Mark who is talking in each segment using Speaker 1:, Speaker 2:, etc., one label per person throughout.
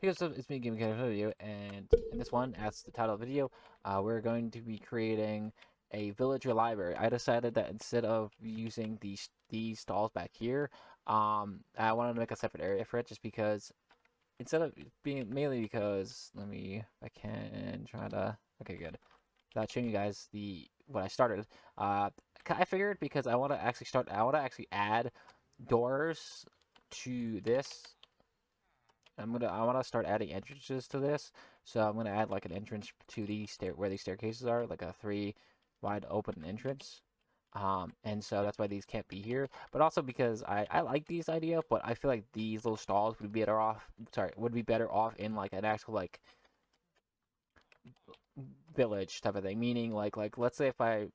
Speaker 1: Hey guys, so it's me, GamerTag video, and in this one, as the title of the video, we're going to be creating a villager library. I decided that instead of using these stalls back here, I wanted to make a separate area for it, just because instead of being mainly because if I can try to okay good. Without showing you guys the what I started, I figured because I want to actually add doors to this. I want to start adding entrances to this, so I'm gonna add like an entrance to the where these staircases are, like a 3 wide open entrance. And so that's why these can't be here. But also because I like these idea, but I feel like these little stalls would be better off. Sorry, would be better off in like an actual like village type of thing. Meaning like let's say if I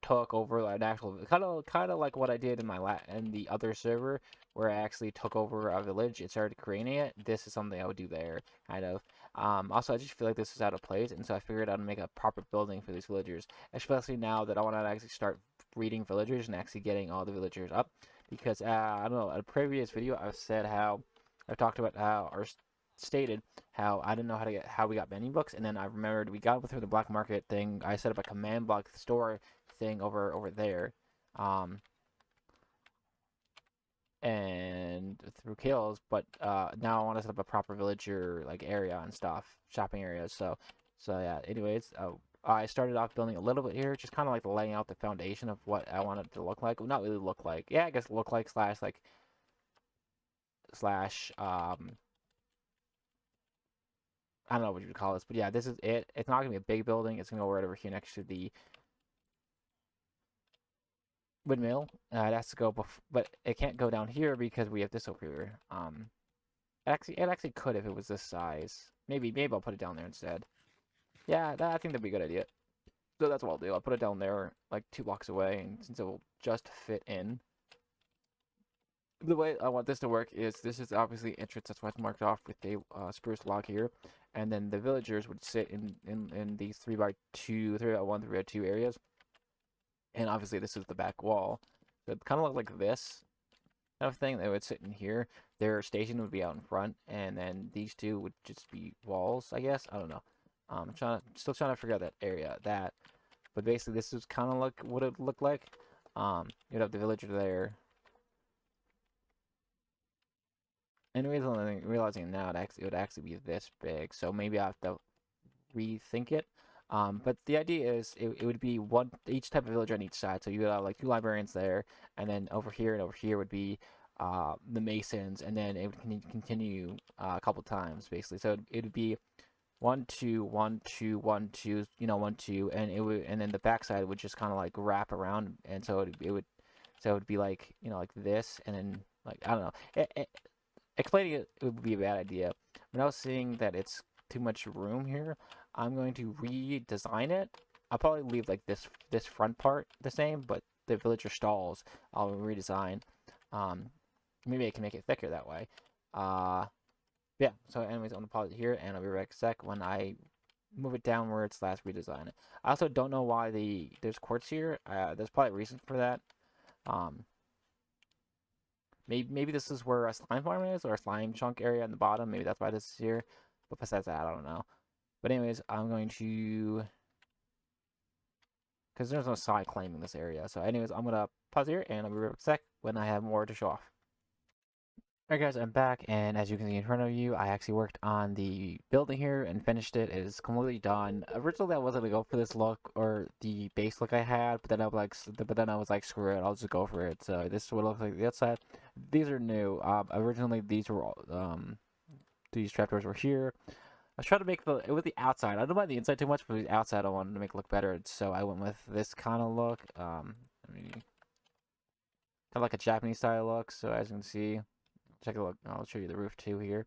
Speaker 1: took over an actual kind of like what I did in in the other server where I actually took over a village and started creating it. This is something I would do there, kind of. Also, I just feel like this is out of place, and so I figured I'd make a proper building for these villagers, especially now that I want to actually start breeding villagers and actually getting all the villagers up. Because I don't know, in a previous video I've said how I've talked about how or stated how I didn't know how we got menu books, and then I remembered we got them through the black market thing. I set up a command block store thing over there, um, and through kills. But now I want to set up a proper villager like area and stuff, shopping areas. So yeah. Anyways, I started off building a little bit here, just kind of like laying out the foundation of what I want it to look like. Well, not really look like. Yeah, I guess look like slash I don't know what you would call this, but yeah, this is it. It's not gonna be a big building. It's gonna go right over here next to the windmill. It has to go, but it can't go down here because we have this over here. It actually could if it was this size. Maybe I'll put it down there instead. Yeah, I think that'd be a good idea. So that's what I'll do. I'll put it down there, like 2 blocks away, and since it will just fit in. The way I want this to work is this is obviously entrance. That's why it's marked off with a spruce log here, and then the villagers would sit in these 3x2, 3x1, 3x2 areas. And obviously this is the back wall. So it kind of look like this kind of thing. They would sit in here. Their station would be out in front, and then these two would just be walls, I guess. I don't know. Still trying to figure out that area. But basically this is kind of like what it would look like. You'd have the villager there. And realizing now it would actually be this big. So maybe I have to rethink it. But the idea is it would be each type of villager on each side. So you would have like 2 librarians there, and then over here and over here would be the masons, and then it would continue a couple times basically. So it would be 1 2 1 2 1 2, 1 2, and and then the backside would just kind of like wrap around, and so it would be like like this, and then like I don't know. Explaining it would be a bad idea. When I was seeing that it's too much room here, I'm going to redesign it. I'll probably leave like this front part the same, but the villager stalls I'll redesign. Um, Maybe I can make it thicker that way. Uh, yeah. So anyways, I'm gonna pause it here, and I'll be right back a sec when I move it downwards slash redesign it. I also don't know why there's quartz here. There's probably a reason for that. Um, maybe this is where a slime farm is, or a slime chunk area in the bottom. Maybe that's why this is here. But besides that, I don't know. But anyways, I'm going to, because there's no side claiming this area. So anyways, I'm gonna pause here, and I'll be right back a sec when I have more to show off. Alright guys, I'm back, and as you can see in front of you, I actually worked on the building here and finished it. It is completely done. Originally, I wasn't gonna go for this look or the base look I had, but then I was like, screw it, I'll just go for it. So this is what it looks like the outside. These are new. Originally these were these trapdoors were here. I was trying to make it with the outside. I don't mind the inside too much, but the outside I wanted to make it look better, so I went with this kind of look. I mean, kind of like a Japanese style look. So as you can see. Check a look. I'll show you the roof too here.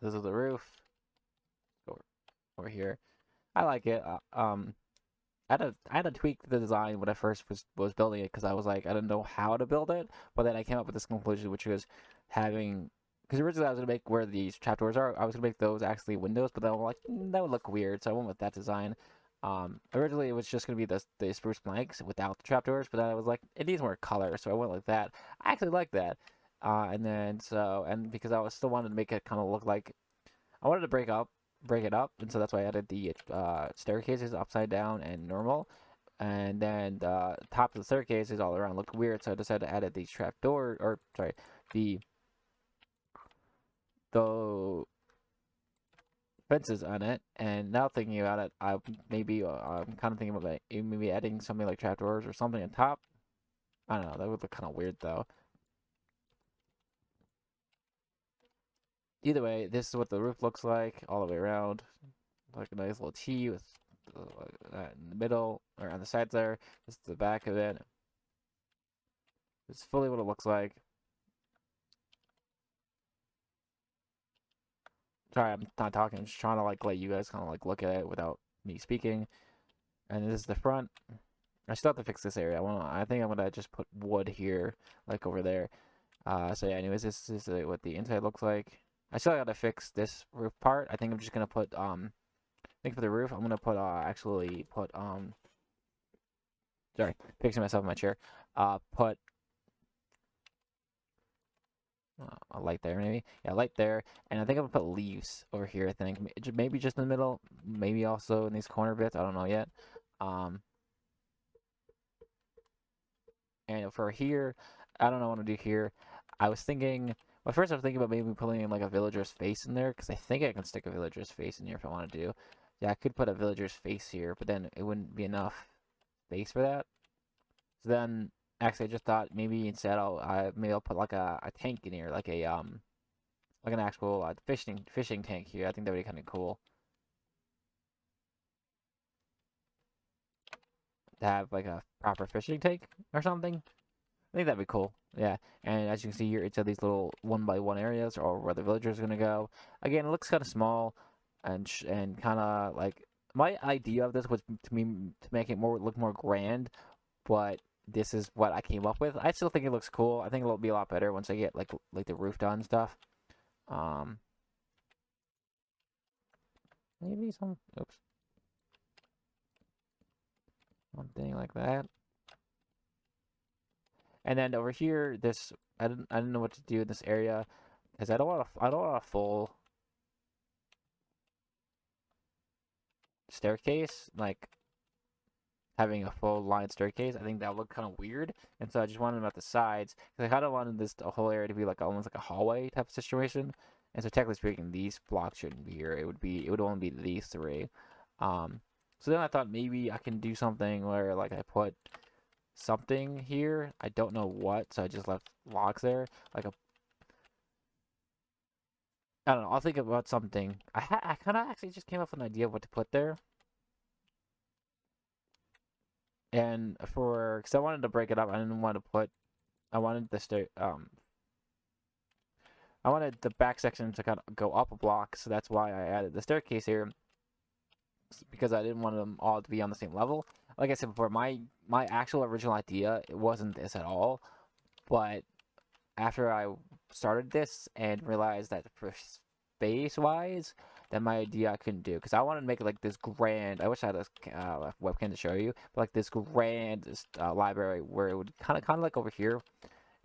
Speaker 1: This is the roof. Over here. I like it. I had to tweak the design when I first was building it because I was like I didn't know how to build it, but then I came up with this conclusion, which was having because originally I was gonna make where these trapdoors are. I was gonna make those actually windows, but then I'm like that would look weird, so I went with that design. Originally it was just gonna be the spruce planks without the trapdoors, but then I was like it needs more color, so I went like that. I actually like that. And then and because I was still wanted to make it kind of look like I wanted to break it up, and so that's why I added the staircases upside down and normal, and then the top of the staircases all around looked weird, so I decided to add these trapdoor, or sorry, the the fences on it. And now thinking about it, I'm kind of thinking about maybe adding something like trapdoors or something on top. I don't know, that would look kind of weird though. Either way, this is what the roof looks like all the way around. Like a nice little T with in the middle or on the sides there. This is the back of it. It's fully what it looks like. Sorry, I'm not talking. I'm just trying to like let you guys kind of like look at it without me speaking. And this is the front. I still have to fix this area. I think I'm gonna just put wood here, like over there. So yeah. Anyways, this is what the inside looks like. I still gotta fix this roof part. I think I'm just gonna put I think for the roof, I'm gonna put actually put sorry, fixing myself in my chair. Put a light there, maybe. Yeah, light there. And I think I'm gonna put leaves over here. I think maybe just in the middle, maybe also in these corner bits. I don't know yet. And for here, I don't know what to do here. I was thinking. Well, first I was thinking about maybe putting in like a villager's face in there, because I think I can stick a villager's face in here if I want to do. Yeah, I could put a villager's face here, but then it wouldn't be enough space for that. So then, actually, I just thought maybe instead maybe I'll put like a tank in here, like a like an actual fishing tank here. I think that would be kind of cool to have like a proper fishing tank or something. I think that'd be cool. Yeah, and as you can see here, each of these little 1x1 areas are where the villagers are gonna go. Again, it looks kind of small, and kind of like my idea of this was to make it look more grand, but this is what I came up with. I still think it looks cool. I think it'll be a lot better once I get like the roof done and stuff. Um, maybe something like that. And then over here, I didn't know what to do in this area because I don't want a full staircase, like having a full line staircase. I think that would look kind of weird, and so I just wanted them at the sides because I kind of wanted this whole area to be like almost like a hallway type of situation. And so technically speaking, these blocks shouldn't be here. It would only be these three. So then I thought maybe I can do something where like I put something here. I don't know what, so I just left blocks there, like a I don't know. I'll think about something. I kind of actually just came up with an idea of what to put there. And because I wanted to break it up, I didn't want to put. I wanted I wanted the back section to kind of go up a block, so that's why I added the staircase here, because I didn't want them all to be on the same level. Like I said before, my actual original idea, it wasn't this at all, but after I started this and realized that for space wise, that my idea I couldn't do, because I wanted to make it like this grand. I wish I had a webcam to show you, but like this grand library where it would kind of like over here.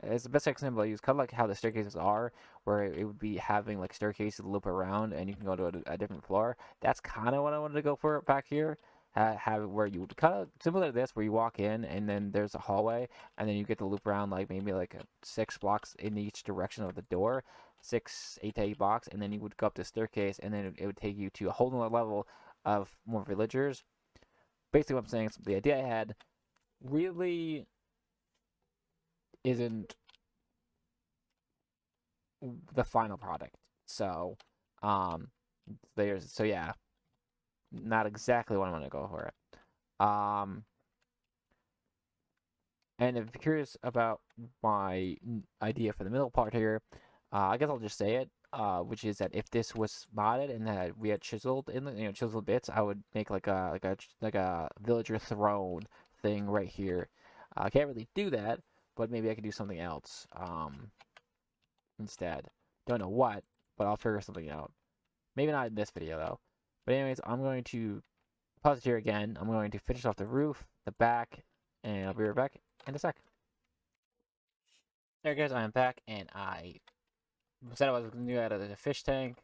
Speaker 1: It's the best example I use, kind of like how the staircases are, where it would be having like staircases loop around, and you can go to a different floor. That's kind of what I wanted to go for back here. Have it where you would kind of similar to this, where you walk in and then there's a hallway, and then you get to loop around like maybe like 6 blocks in each direction of the door, 8 to 8 blocks, and then you would go up the staircase, and then it would take you to a whole nother level of more villagers. Basically, what I'm saying is the idea I had really isn't the final product. So, yeah, not exactly what I'm gonna go for it. And if you're curious about my idea for the middle part here, I guess I'll just say it. Which is that if this was modded and that we had chiseled chiseled bits, I would make like a villager throne thing right here. I can't really do that, but maybe I could do something else. Instead. Don't know what, but I'll figure something out. Maybe not in this video, though. But anyways, I'm going to pause it here again. I'm going to finish off the roof, the back, and I'll be right back in a sec. Alright guys, I am back, and I said I was going to do out of the fish tank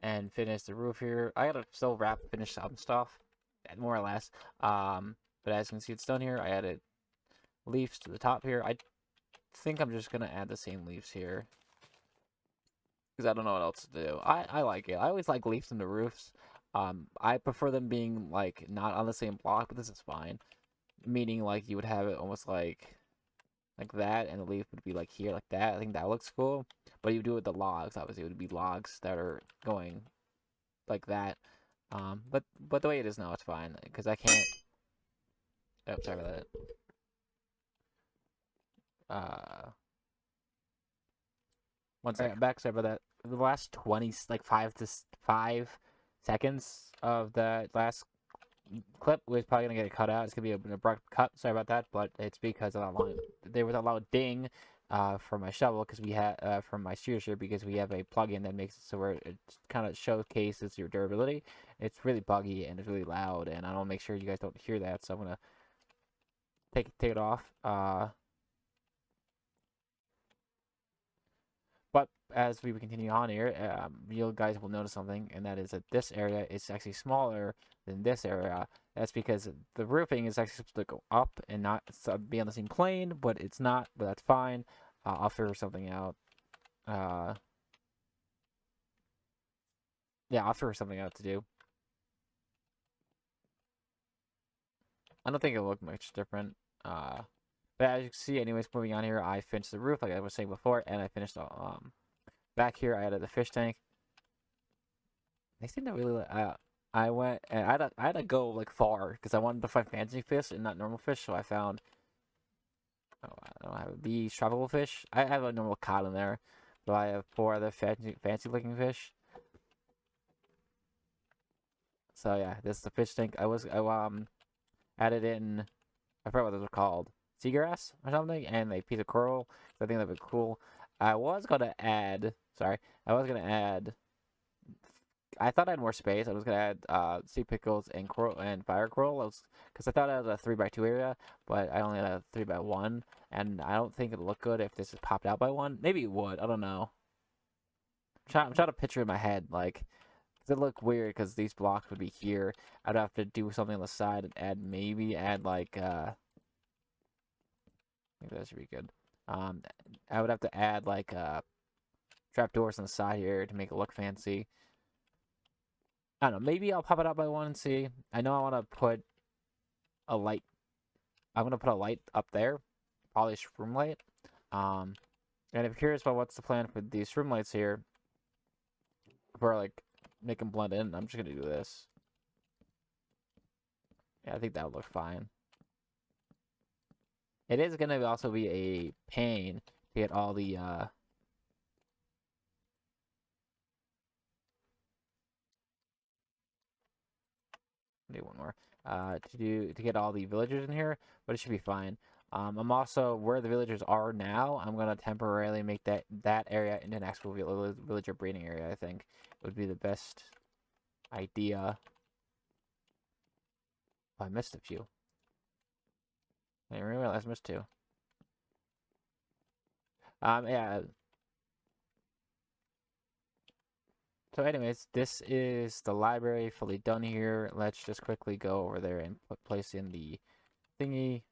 Speaker 1: and finish the roof here. I gotta still finish some stuff, more or less. But as you can see, it's done here. I added leaves to the top here. I think I'm just gonna add the same leaves here because I don't know what else to do. I like it. I always like leaves in the roofs. I prefer them being like not on the same block, but this is fine. Meaning like you would have it almost like that, and the leaf would be like here, like that. I think that looks cool. But you do it with the logs, obviously, it would be logs that are going like that. But the way it is now, it's fine because I can't. Oh, sorry about that. One second. I'm back. Sorry about that. The last 20, like 5 seconds of the last clip was probably gonna get cut out. It's gonna be an abrupt cut. Sorry about that, but it's because of that long. There was a loud ding for my shovel because we had from my shear because we have a plugin that makes it so where it kind of showcases your durability. It's really buggy and it's really loud, and I don't make sure you guys don't hear that, so I'm gonna take it off. But as we continue on here, you guys will notice something, and that is that this area is actually smaller than this area. That's because the roofing is actually supposed to go up and not be on the same plane, but it's not, but that's fine. I'll figure something out. Yeah, I'll figure something out to do. I don't think it'll look much different. But as you can see, anyways, moving on here, I finished the roof, like I was saying before, and I finished back here. I added the fish tank. They seem to really. I went and I had to go like far because I wanted to find fancy fish and not normal fish. So I found. Oh, I don't have these tropical fish. I have a normal cod in there, but I have 4 other fancy looking fish. So yeah, this is the fish tank. I added in. I forgot what those are called. Seagrass or something, and a piece of coral. So I think that'd be cool. I was gonna add. Sorry, I was gonna add. I thought I had more space. I was gonna add sea pickles and coral and fire coral. Because I thought I had a 3x2 area, but I only had a 3x1, and I don't think it'd look good if this is popped out by 1. Maybe it would. I don't know. I'm trying to picture in my head like. It look weird because these blocks would be here. I'd have to do something on the side and add like maybe that should be good. I would have to add like trapdoors on the side here to make it look fancy. I don't know. Maybe I'll pop it out by 1 and see. I know I want to put a light. I'm gonna put a light up there, probably a shroom light. And if you're curious about what's the plan for these shroom lights here, for like make them blend in, I'm just gonna do this. Yeah, I think that would look fine. It is gonna also be a pain to get all the do one more to get all the villagers in here, but it should be fine. I'm also where the villagers are now. I'm gonna temporarily make that area into an actual villager breeding area. I think it would be the best idea. Oh, I missed a few. I didn't realize I missed 2. Yeah. So anyways, this is the library fully done here. Let's just quickly go over there and place in the thingy.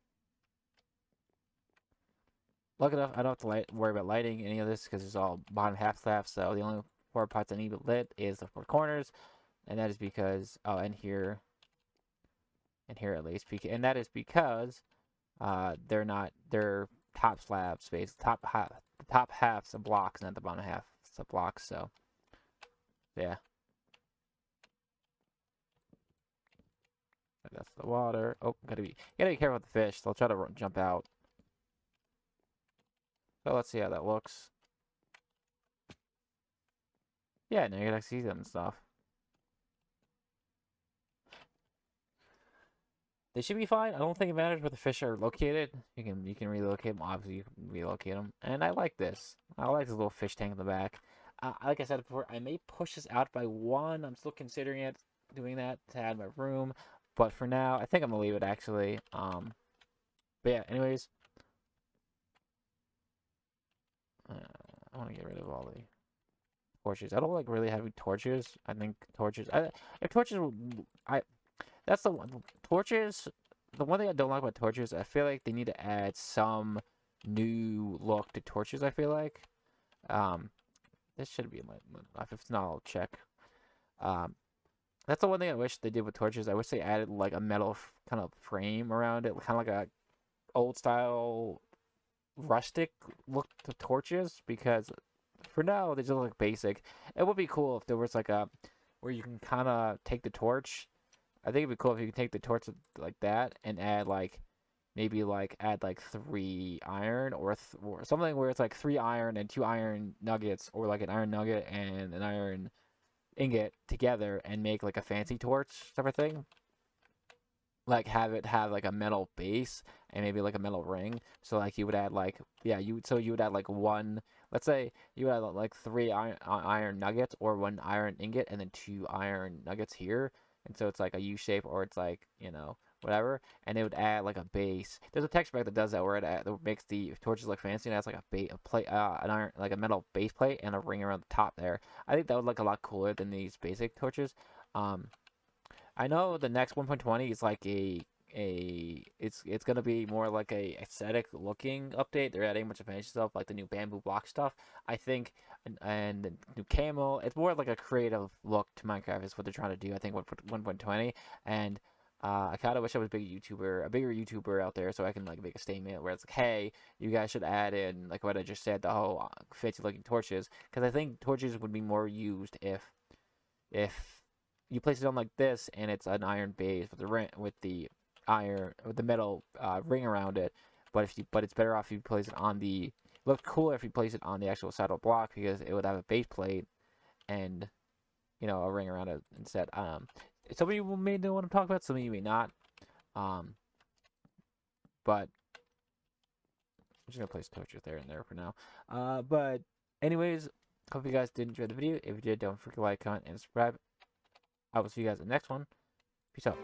Speaker 1: Lucky enough, I don't have to worry about lighting any of this because it's all bottom half slabs. So the only 4 parts I need lit is the 4 corners, and that is because and here at least, and that is because they're top slab space, the top half's of blocks, not the bottom half of blocks. So yeah, that's the water. Oh, gotta be careful with the fish. They'll try to jump out. So let's see how that looks. Yeah, now you can actually see them and stuff. They should be fine. I don't think it matters where the fish are located. You can relocate them. Obviously, you can relocate them. And I like this. I like this little fish tank in the back. Like I said before, I may push this out by 1. I'm still considering it, doing that to add my room. But for now, I think I'm gonna leave it actually. But yeah, anyways. I want to get rid of all the torches. I don't like really having torches. I think torches. If torches, I that's the one. Torches. The one thing I don't like about torches, I feel like they need to add some new look to torches. I feel like. This should be my. If it's not, I'll check. Um, that's the one thing I wish they did with torches. I wish they added like a metal kind of frame around it, kind of like a old style rustic look to torches, because for now they just look basic. It would be cool if there was like a where you can kind of take the torch. I think it'd be cool if you could take the torch like that and add like maybe like add like 3 iron or something where it's like 3 iron and 2 iron nuggets, or like an iron nugget and an iron ingot together and make like a fancy torch type of thing. Like have it have like a metal base and maybe like a metal ring. So like you would add like you would add like one. Let's say you add like 3 iron nuggets or 1 iron ingot and then 2 iron nuggets here. And so it's like a U shape, or it's like, whatever. And it would add like a base. There's a texture pack that does that where that makes the torches look fancy and adds like a plate, an iron, like a metal base plate and a ring around the top there. I think that would look a lot cooler than these basic torches. I know the next 1.20 is like it's gonna be more like a aesthetic looking update. They're adding a bunch of fancy stuff like the new bamboo block stuff, I think, and the new camo. It's more like a creative look to Minecraft is what they're trying to do, I think, with 1.20. And I kind of wish I was a bigger YouTuber out there, so I can like make a statement where it's like, hey, you guys should add in like what I just said, the whole fancy looking torches, because I think torches would be more used if you place it on like this and it's an iron base with the metal ring around it. But it's better off if you place it on the. Look cooler if you place it on the actual saddle block, because it would have a base plate and a ring around it instead. Some of you may know what I'm talking about. Some of you may not. But I'm just gonna place torches there and there for now. But anyways, hope you guys did enjoy the video. If you did, don't forget to like, comment, and subscribe. I will see you guys in the next one. Peace out.